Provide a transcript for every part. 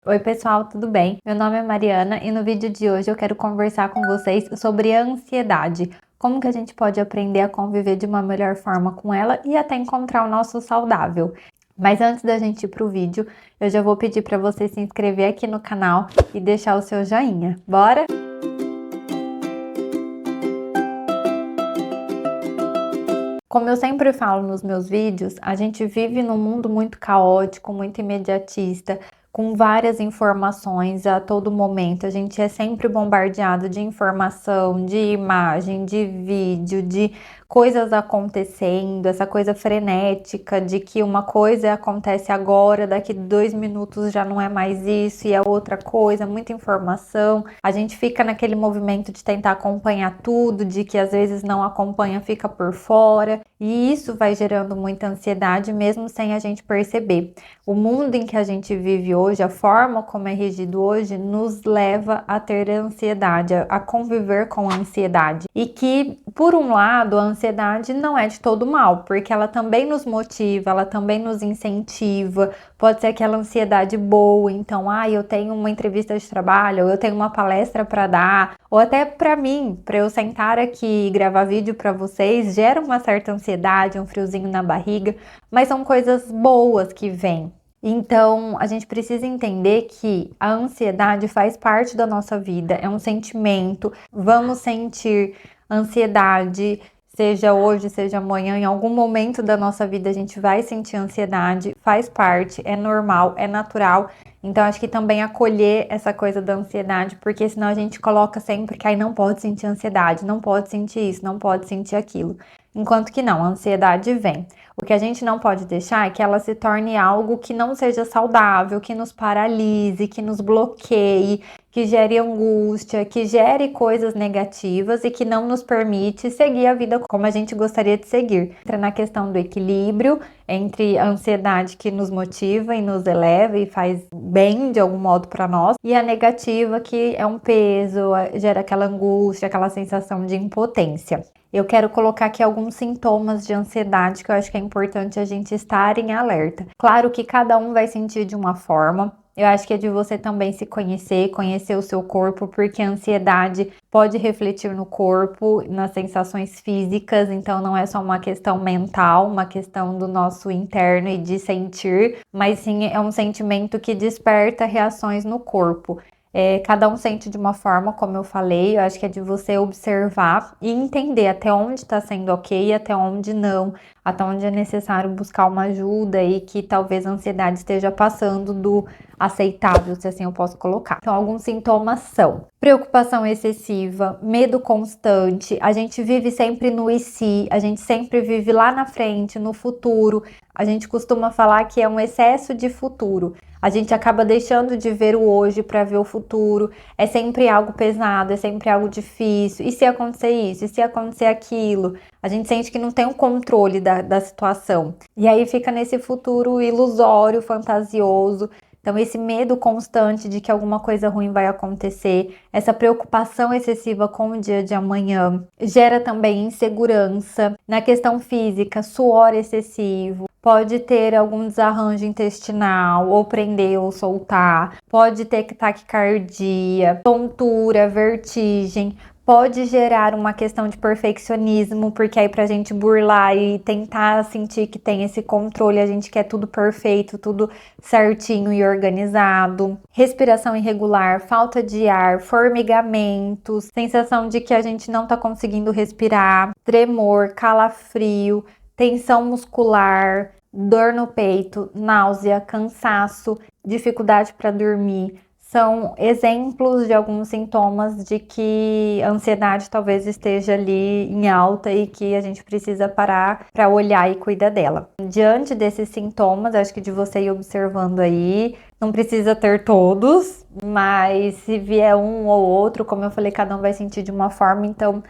Oi pessoal, tudo bem? Meu nome é Mariana e no vídeo de hoje eu quero conversar com vocês sobre a ansiedade. Como que a gente pode aprender a conviver de uma melhor forma com ela e até encontrar o nosso saudável. Mas antes da gente ir pro vídeo, eu já vou pedir para você se inscrever aqui no canal e deixar o seu joinha. Bora? Como eu sempre falo nos meus vídeos, a gente vive num mundo muito caótico, muito imediatista, com várias informações a todo momento. A gente é sempre bombardeado de informação, de imagem, de vídeo, de coisas acontecendo, essa coisa frenética de que uma coisa acontece agora, daqui 2 minutos já não é mais isso e é outra coisa, muita informação. A gente fica naquele movimento de tentar acompanhar tudo, de que às vezes não acompanha, fica por fora. E isso vai gerando muita ansiedade mesmo sem a gente perceber. O mundo em que a gente vive hoje, a forma como é regido hoje, nos leva a ter ansiedade, a conviver com a ansiedade. E que, por um lado, a ansiedade não é de todo mal, porque ela também nos motiva, ela também nos incentiva. Pode ser aquela ansiedade boa, então, eu tenho uma entrevista de trabalho, ou eu tenho uma palestra para dar, ou até para mim, para eu sentar aqui e gravar vídeo para vocês, gera uma certa ansiedade, um friozinho na barriga, mas são coisas boas que vêm. Então, a gente precisa entender que a ansiedade faz parte da nossa vida, é um sentimento. Vamos sentir ansiedade, seja hoje, seja amanhã, em algum momento da nossa vida a gente vai sentir ansiedade, faz parte, é normal, é natural. Então, acho que também acolher essa coisa da ansiedade, porque senão a gente coloca sempre que aí não pode sentir ansiedade, não pode sentir isso, não pode sentir aquilo. Enquanto que não, a ansiedade vem. O que a gente não pode deixar é que ela se torne algo que não seja saudável, que nos paralise, que nos bloqueie, que gere angústia, que gere coisas negativas e que não nos permite seguir a vida como a gente gostaria de seguir. Entra na questão do equilíbrio entre a ansiedade que nos motiva e nos eleva e faz bem de algum modo para nós, e a negativa que é um peso, gera aquela angústia, aquela sensação de impotência. Eu quero colocar aqui alguns sintomas de ansiedade que eu acho que é importante a gente estar em alerta. Claro que cada um vai sentir de uma forma. Eu acho que é de você também se conhecer, conhecer o seu corpo, porque a ansiedade pode refletir no corpo, nas sensações físicas, então não é só uma questão mental, uma questão do nosso interno e de sentir, mas sim é um sentimento que desperta reações no corpo. Cada um sente de uma forma, como eu falei, eu acho que é de você observar e entender até onde está sendo ok e até onde não, até onde é necessário buscar uma ajuda e que talvez a ansiedade esteja passando do aceitável, se assim eu posso colocar. Então, alguns sintomas são preocupação excessiva, medo constante, a gente vive sempre no e se, a gente sempre vive lá na frente, no futuro, a gente costuma falar que é um excesso de futuro. A gente acaba deixando de ver o hoje para ver o futuro. É sempre algo pesado, é sempre algo difícil. E se acontecer isso? E se acontecer aquilo? A gente sente que não tem o controle da situação. E aí fica nesse futuro ilusório, fantasioso. Então, esse medo constante de que alguma coisa ruim vai acontecer, essa preocupação excessiva com o dia de amanhã, gera também insegurança. Na questão física, suor excessivo, pode ter algum desarranjo intestinal, ou prender ou soltar, pode ter taquicardia, tontura, vertigem. Pode gerar uma questão de perfeccionismo, porque aí pra gente burlar e tentar sentir que tem esse controle, a gente quer tudo perfeito, tudo certinho e organizado. Respiração irregular, falta de ar, formigamentos, sensação de que a gente não tá conseguindo respirar, tremor, calafrio, tensão muscular, dor no peito, náusea, cansaço, dificuldade para dormir. São exemplos de alguns sintomas de que a ansiedade talvez esteja ali em alta e que a gente precisa parar para olhar e cuidar dela. Diante desses sintomas, acho que de você ir observando aí, não precisa ter todos, mas se vier um ou outro, como eu falei, cada um vai sentir de uma forma, então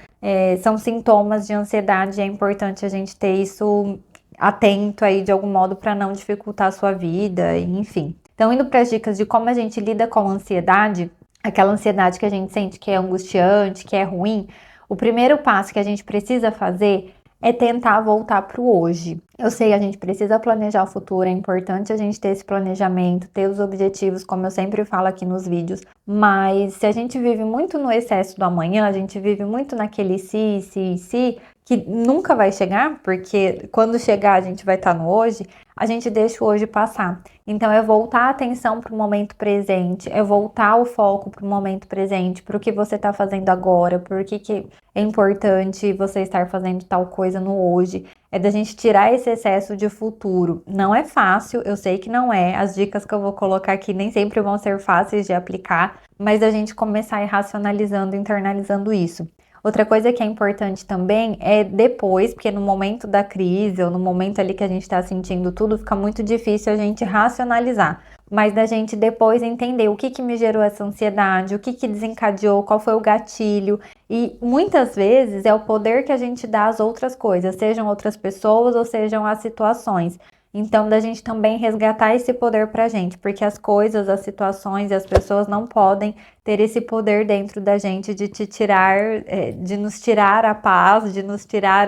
são sintomas de ansiedade, é importante a gente ter isso atento aí de algum modo para não dificultar a sua vida, enfim. Então, indo para as dicas de como a gente lida com a ansiedade, aquela ansiedade que a gente sente que é angustiante, que é ruim, o primeiro passo que a gente precisa fazer é tentar voltar para o hoje. Eu sei, a gente precisa planejar o futuro, é importante a gente ter esse planejamento, ter os objetivos, como eu sempre falo aqui nos vídeos, mas se a gente vive muito no excesso do amanhã, a gente vive muito naquele se, que nunca vai chegar, porque quando chegar a gente vai estar no hoje, a gente deixa o hoje passar. Então é voltar a atenção para o momento presente, é voltar o foco para o momento presente, para o que você está fazendo agora, por que é importante você estar fazendo tal coisa no hoje. É da gente tirar esse excesso de futuro. Não é fácil, eu sei que não é. As dicas que eu vou colocar aqui nem sempre vão ser fáceis de aplicar, mas a gente começar a ir racionalizando, internalizando isso. Outra coisa que é importante também é depois, porque no momento da crise ou no momento ali que a gente está sentindo tudo, fica muito difícil a gente racionalizar. Mas da gente depois entender o que me gerou essa ansiedade, o que desencadeou, qual foi o gatilho. E muitas vezes é o poder que a gente dá às outras coisas, sejam outras pessoas ou sejam as situações. Então, da gente também resgatar esse poder pra gente, porque as coisas, as situações e as pessoas não podem ter esse poder dentro da gente de te tirar, de nos tirar a paz, de nos tirar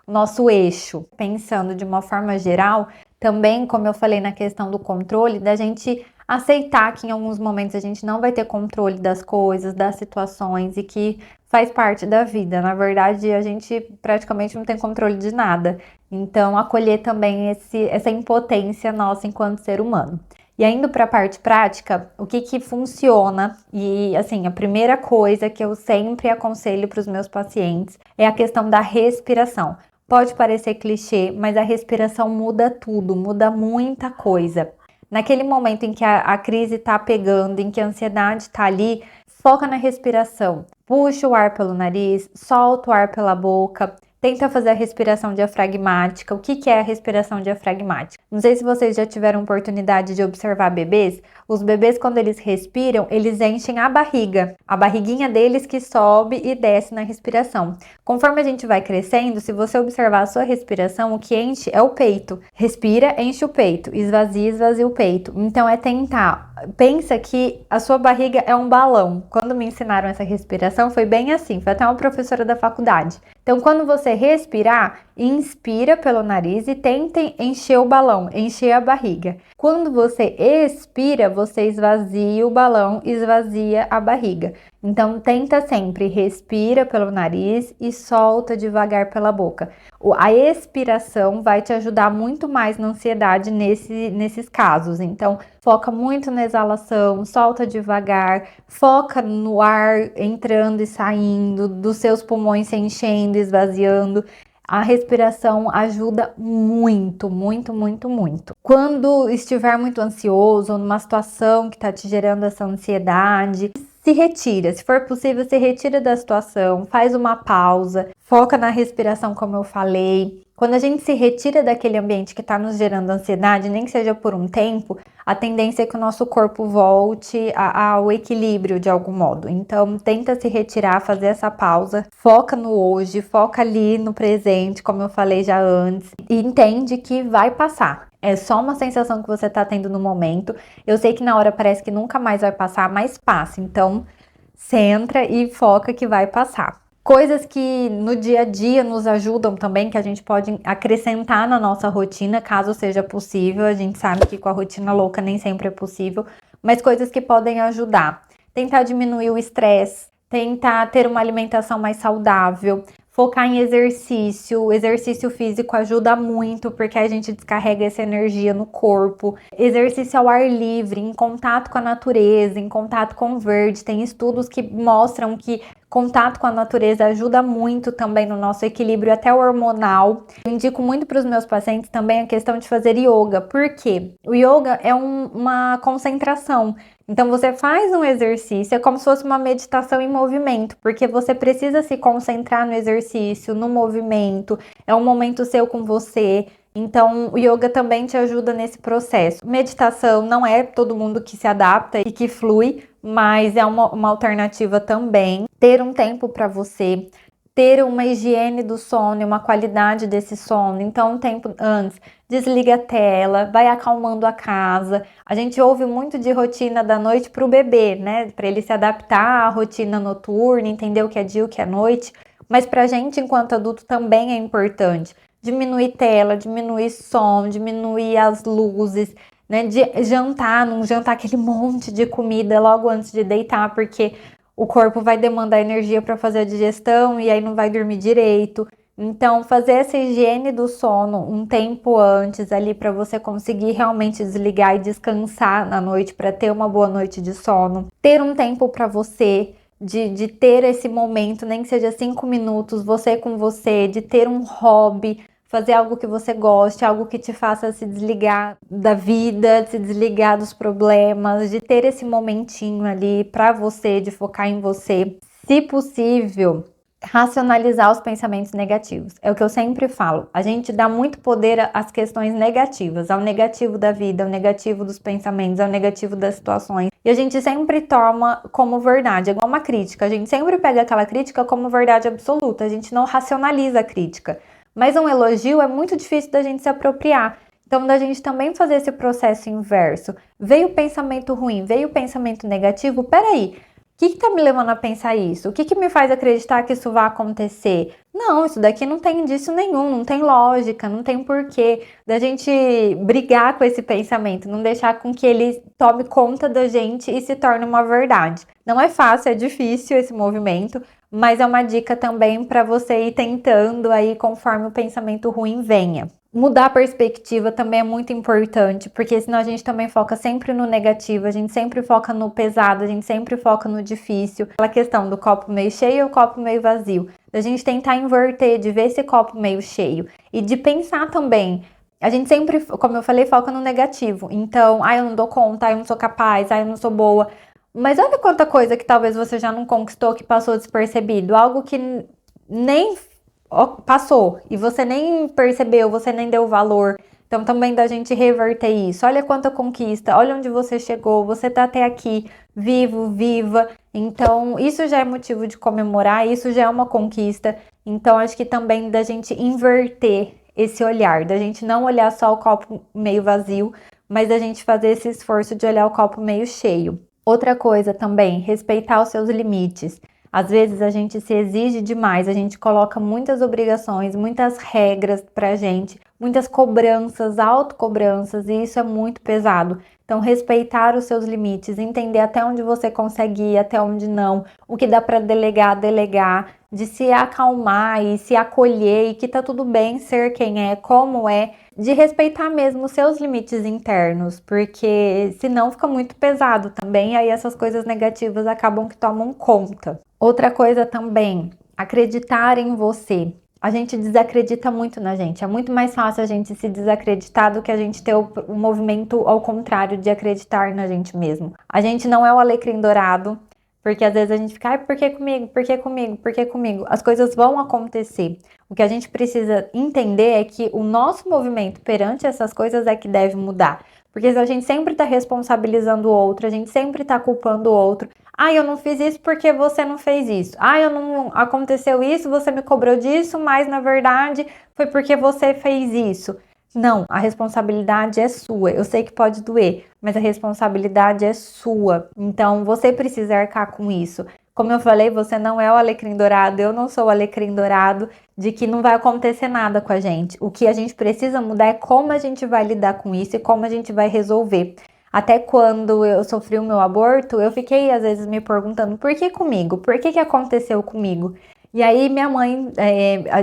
o nosso eixo. Pensando de uma forma geral, também, como eu falei na questão do controle, da gente aceitar que em alguns momentos a gente não vai ter controle das coisas, das situações e que faz parte da vida. Na verdade, a gente praticamente não tem controle de nada. Então, acolher também essa impotência nossa enquanto ser humano. E indo para a parte prática, o que funciona? E assim, a primeira coisa que eu sempre aconselho para os meus pacientes é a questão da respiração. Pode parecer clichê, mas a respiração muda tudo, muda muita coisa. Naquele momento em que a crise está pegando, em que a ansiedade está ali, foca na respiração. Puxa o ar pelo nariz, solta o ar pela boca. Tenta fazer a respiração diafragmática. O que é a respiração diafragmática? Não sei se vocês já tiveram oportunidade de observar bebês. Os bebês, quando eles respiram, eles enchem a barriga. A barriguinha deles que sobe e desce na respiração. Conforme a gente vai crescendo, se você observar a sua respiração, o que enche é o peito. Respira, enche o peito. Esvazia o peito. Então é tentar. Pensa que a sua barriga é um balão. Quando me ensinaram essa respiração, foi bem assim. Foi até uma professora da faculdade. Então, quando você respirar, inspira pelo nariz e tente encher o balão, encher a barriga. Quando você expira, você esvazia o balão, esvazia a barriga. Então, tenta sempre, respira pelo nariz e solta devagar pela boca. A expiração vai te ajudar muito mais na ansiedade nesses casos. Então, foca muito na exalação, solta devagar, foca no ar entrando e saindo, dos seus pulmões se enchendo, esvaziando. A respiração ajuda muito, muito, muito, muito. Quando estiver muito ansioso ou numa situação que está te gerando essa ansiedade, se retira. Se for possível, se retira da situação, faz uma pausa, foca na respiração, como eu falei. Quando a gente se retira daquele ambiente que está nos gerando ansiedade, nem que seja por um tempo, a tendência é que o nosso corpo volte ao equilíbrio de algum modo. Então, tenta se retirar, fazer essa pausa, foca no hoje, foca ali no presente, como eu falei já antes, e entende que vai passar. É só uma sensação que você está tendo no momento. Eu sei que na hora parece que nunca mais vai passar, mas passa. Então, centra e foca que vai passar. Coisas que no dia a dia nos ajudam também, que a gente pode acrescentar na nossa rotina, caso seja possível. A gente sabe que com a rotina louca nem sempre é possível, mas coisas que podem ajudar. Tentar diminuir o estresse, tentar ter uma alimentação mais saudável, focar em exercício. O exercício físico ajuda muito, porque a gente descarrega essa energia no corpo. Exercício ao ar livre, em contato com a natureza, em contato com o verde. Tem estudos que mostram que contato com a natureza ajuda muito também no nosso equilíbrio, até o hormonal. Eu indico muito para os meus pacientes também a questão de fazer yoga. Por quê? O yoga é uma concentração. Então, você faz um exercício, é como se fosse uma meditação em movimento, porque você precisa se concentrar no exercício, no movimento, é um momento seu com você. Então, o yoga também te ajuda nesse processo. Meditação não é todo mundo que se adapta e que flui, mas é uma alternativa também. Ter um tempo para você, ter uma higiene do sono e uma qualidade desse sono. Então, um tempo antes, desliga a tela, vai acalmando a casa. A gente ouve muito de rotina da noite para o bebê, né? Para ele se adaptar à rotina noturna, entender o que é dia, o que é noite. mas pra gente, enquanto adulto, também é importante. Diminuir tela, diminuir som, diminuir as luzes, né? De jantar, não jantar aquele monte de comida logo antes de deitar, porque o corpo vai demandar energia para fazer a digestão e aí não vai dormir direito. Então, fazer essa higiene do sono um tempo antes ali para você conseguir realmente desligar e descansar na noite para ter uma boa noite de sono. Ter um tempo para você, de ter esse momento, nem que seja 5 minutos, você com você, de ter um hobby, fazer algo que você goste, algo que te faça se desligar da vida, se desligar dos problemas, de ter esse momentinho ali para você, de focar em você. Se possível, racionalizar os pensamentos negativos. É o que eu sempre falo. A gente dá muito poder às questões negativas, ao negativo da vida, ao negativo dos pensamentos, ao negativo das situações. E a gente sempre toma como verdade, é igual uma crítica. A gente sempre pega aquela crítica como verdade absoluta. A gente não racionaliza a crítica. Mas um elogio é muito difícil da gente se apropriar. Então, da gente também fazer esse processo inverso. Veio o pensamento ruim, veio o pensamento negativo, peraí. O que tá me levando a pensar isso? O que me faz acreditar que isso vai acontecer? Não, isso daqui não tem indício nenhum, não tem lógica, não tem porquê da gente brigar com esse pensamento, não deixar com que ele tome conta da gente e se torne uma verdade. Não é fácil, é difícil esse movimento, mas é uma dica também para você ir tentando aí conforme o pensamento ruim venha. Mudar a perspectiva também é muito importante, porque senão a gente também foca sempre no negativo, a gente sempre foca no pesado, a gente sempre foca no difícil. Aquela questão do copo meio cheio ou copo meio vazio. A gente tentar inverter, de ver esse copo meio cheio e de pensar também. A gente sempre, como eu falei, foca no negativo. Então, eu não dou conta, eu não sou capaz, eu não sou boa. Mas olha quanta coisa que talvez você já não conquistou, que passou despercebido. Algo que nem passou e você nem percebeu, você nem deu valor. Então também da gente reverter isso. Olha quanta conquista, olha onde você chegou, você tá até aqui, vivo, viva. Então isso já é motivo de comemorar, isso já é uma conquista. Então acho que também da gente inverter esse olhar, da gente não olhar só o copo meio vazio, mas da gente fazer esse esforço de olhar o copo meio cheio. Outra coisa também, respeitar os seus limites. Às vezes a gente se exige demais, a gente coloca muitas obrigações, muitas regras pra gente, muitas cobranças, autocobranças, e isso é muito pesado. Então, respeitar os seus limites, entender até onde você consegue ir, até onde não, o que dá para delegar, delegar, de se acalmar e se acolher e que tá tudo bem ser quem é, como é, de respeitar mesmo os seus limites internos, porque senão fica muito pesado também, e aí essas coisas negativas acabam que tomam conta. Outra coisa também, acreditar em você. A gente desacredita muito na gente. É muito mais fácil a gente se desacreditar do que a gente ter o movimento ao contrário de acreditar na gente mesmo. A gente não é o alecrim dourado, porque às vezes a gente fica, por que comigo? Por que comigo? Por que comigo? As coisas vão acontecer. O que a gente precisa entender é que o nosso movimento perante essas coisas é que deve mudar. Porque se a gente sempre está responsabilizando o outro, a gente sempre está culpando o outro. Eu não fiz isso porque você não fez isso. Eu não aconteceu isso, você me cobrou disso, mas na verdade foi porque você fez isso. Não, a responsabilidade é sua. Eu sei que pode doer, mas a responsabilidade é sua. Então você precisa arcar com isso. Como eu falei, você não é o alecrim dourado, eu não sou o alecrim dourado, de que não vai acontecer nada com a gente. O que a gente precisa mudar é como a gente vai lidar com isso e como a gente vai resolver. Até quando eu sofri o meu aborto, eu fiquei às vezes me perguntando, por que comigo? Por que aconteceu comigo? E aí minha mãe,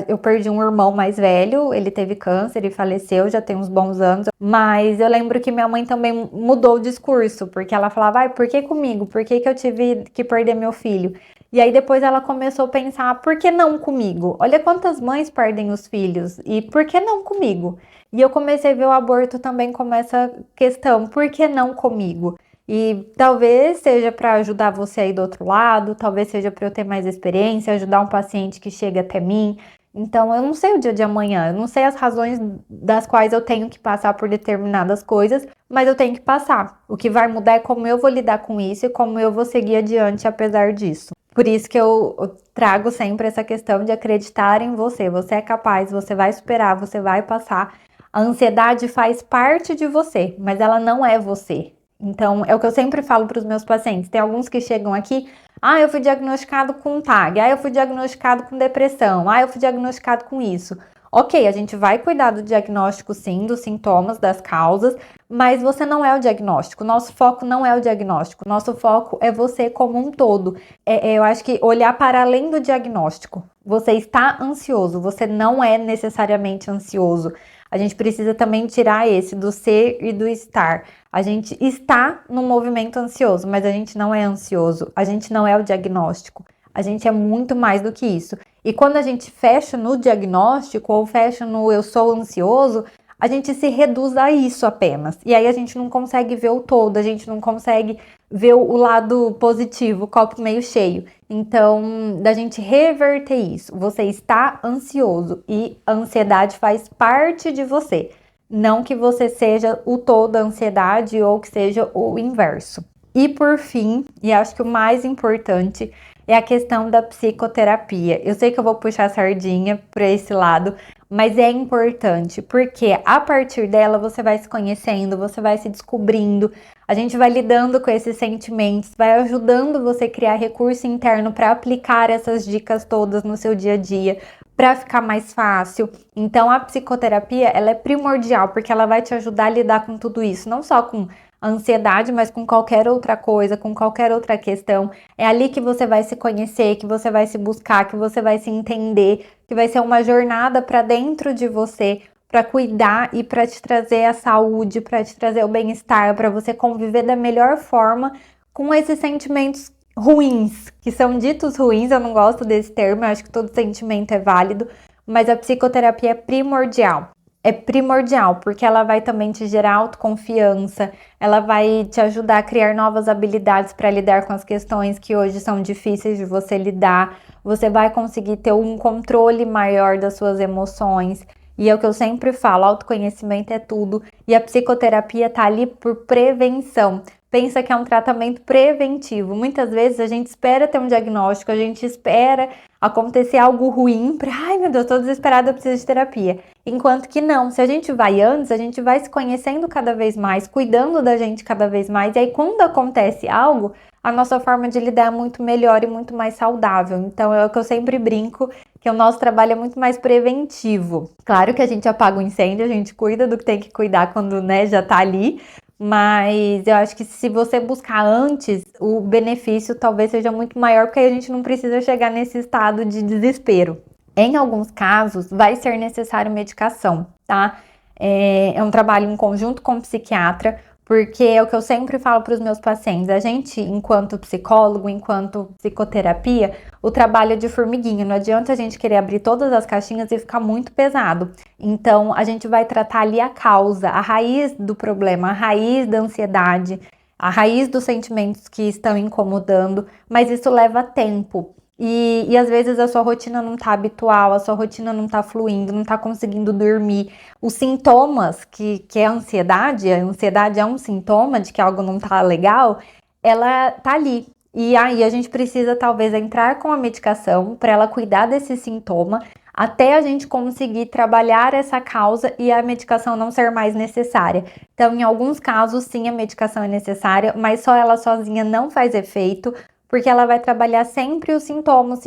eu perdi um irmão mais velho, ele teve câncer e faleceu, já tem uns bons anos. Mas eu lembro que minha mãe também mudou o discurso, porque ela falava, por que comigo? Por que eu tive que perder meu filho? E aí depois ela começou a pensar, por que não comigo? Olha quantas mães perdem os filhos, e por que não comigo? E eu comecei a ver o aborto também como essa questão, por que não comigo? E talvez seja para ajudar você aí do outro lado, talvez seja para eu ter mais experiência, ajudar um paciente que chega até mim. Então, eu não sei o dia de amanhã, eu não sei as razões das quais eu tenho que passar por determinadas coisas, mas eu tenho que passar. O que vai mudar é como eu vou lidar com isso e como eu vou seguir adiante apesar disso. Por isso que eu trago sempre essa questão de acreditar em você. Você é capaz, você vai superar, você vai passar. A ansiedade faz parte de você, mas ela não é você. Então, é o que eu sempre falo para os meus pacientes. Tem alguns que chegam aqui, Ah, eu fui diagnosticado com TAG. Ah, eu fui diagnosticado com depressão. Ah, eu fui diagnosticado com isso. Ok, a gente vai cuidar do diagnóstico sim, dos sintomas, das causas, mas você não é o diagnóstico. Nosso foco não é o diagnóstico. Nosso foco é você como um todo. Eu acho que olhar para além do diagnóstico. Você está ansioso, você não é necessariamente ansioso. A gente precisa também tirar esse do ser e do estar. A gente está no movimento ansioso, mas a gente não é ansioso. A gente não é o diagnóstico. A gente é muito mais do que isso. E quando a gente fecha no diagnóstico ou fecha no eu sou ansioso, a gente se reduz a isso apenas. E aí a gente não consegue ver o todo, a gente não consegue ver o lado positivo, o copo meio cheio. Então, da gente reverter isso. Você está ansioso e a ansiedade faz parte de você. Não que você seja o todo da ansiedade ou que seja o inverso. E por fim, e acho que o mais importante, é a questão da psicoterapia. Eu sei que eu vou puxar a sardinha para esse lado, mas é importante, porque a partir dela você vai se conhecendo, você vai se descobrindo, a gente vai lidando com esses sentimentos, vai ajudando você a criar recurso interno para aplicar essas dicas todas no seu dia a dia, para ficar mais fácil. Então a psicoterapia, ela é primordial, porque ela vai te ajudar a lidar com tudo isso, não só com a ansiedade, mas com qualquer outra coisa, com qualquer outra questão. É ali que você vai se conhecer, que você vai se buscar, que você vai se entender, que vai ser uma jornada para dentro de você, para cuidar e para te trazer a saúde, para te trazer o bem-estar, para você conviver da melhor forma com esses sentimentos ruins, que são ditos ruins. Eu não gosto desse termo, eu acho que todo sentimento é válido, mas a psicoterapia é primordial. É primordial, porque ela vai também te gerar autoconfiança, ela vai te ajudar a criar novas habilidades para lidar com as questões que hoje são difíceis de você lidar. Você vai conseguir ter um controle maior das suas emoções. E é o que eu sempre falo, autoconhecimento é tudo. E a psicoterapia tá ali por prevenção. Pensa que é um tratamento preventivo. Muitas vezes a gente espera ter um diagnóstico, a gente espera acontecer algo ruim para, ai meu Deus, tô desesperada, eu preciso de terapia. Enquanto que não, se a gente vai antes, a gente vai se conhecendo cada vez mais, cuidando da gente cada vez mais. E aí quando acontece algo, a nossa forma de lidar é muito melhor e muito mais saudável. Então é o que eu sempre brinco, que o nosso trabalho é muito mais preventivo. Claro que a gente apaga o incêndio, a gente cuida do que tem que cuidar quando, né, já tá ali. Mas eu acho que se você buscar antes, o benefício talvez seja muito maior, porque aí a gente não precisa chegar nesse estado de desespero. Em alguns casos, vai ser necessário medicação, tá? É um trabalho em conjunto com o psiquiatra, porque é o que eu sempre falo para os meus pacientes. A gente, enquanto psicólogo, enquanto psicoterapia, o trabalho é de formiguinha. Não adianta a gente querer abrir todas as caixinhas e ficar muito pesado. Então, a gente vai tratar ali a causa, a raiz do problema, a raiz da ansiedade, a raiz dos sentimentos que estão incomodando, mas isso leva tempo. E às vezes a sua rotina não tá habitual, a sua rotina não tá fluindo, não tá conseguindo dormir. Os sintomas, que é a ansiedade é um sintoma de que algo não tá legal, ela tá ali. E aí a gente precisa talvez entrar com a medicação para ela cuidar desse sintoma, até a gente conseguir trabalhar essa causa e a medicação não ser mais necessária. Então, em alguns casos, sim, a medicação é necessária, mas só ela sozinha não faz efeito, porque ela vai trabalhar sempre o sintoma,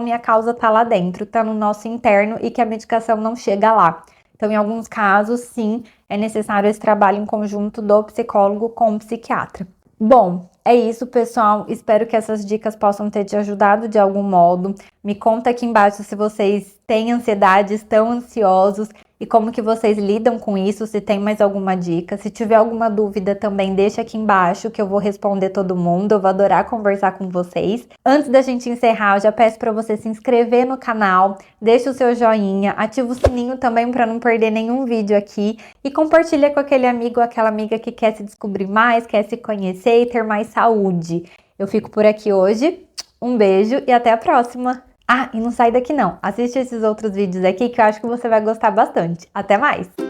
e a causa tá lá dentro, tá no nosso interno e que a medicação não chega lá. Então, em alguns casos, sim, é necessário esse trabalho em conjunto do psicólogo com o psiquiatra. Bom, é isso, pessoal. Espero que essas dicas possam ter te ajudado de algum modo. Me conta aqui embaixo se vocês têm ansiedade, estão ansiosos e como que vocês lidam com isso, se tem mais alguma dica. Se tiver alguma dúvida também, deixa aqui embaixo que eu vou responder todo mundo. Eu vou adorar conversar com vocês. Antes da gente encerrar, eu já peço para você se inscrever no canal, deixa o seu joinha, ativa o sininho também para não perder nenhum vídeo aqui e compartilha com aquele amigo ou aquela amiga que quer se descobrir mais, quer se conhecer e ter mais saúde. Eu fico por aqui hoje. Um beijo e até a próxima! Ah, e não sai daqui não. Assiste esses outros vídeos aqui que eu acho que você vai gostar bastante. Até mais!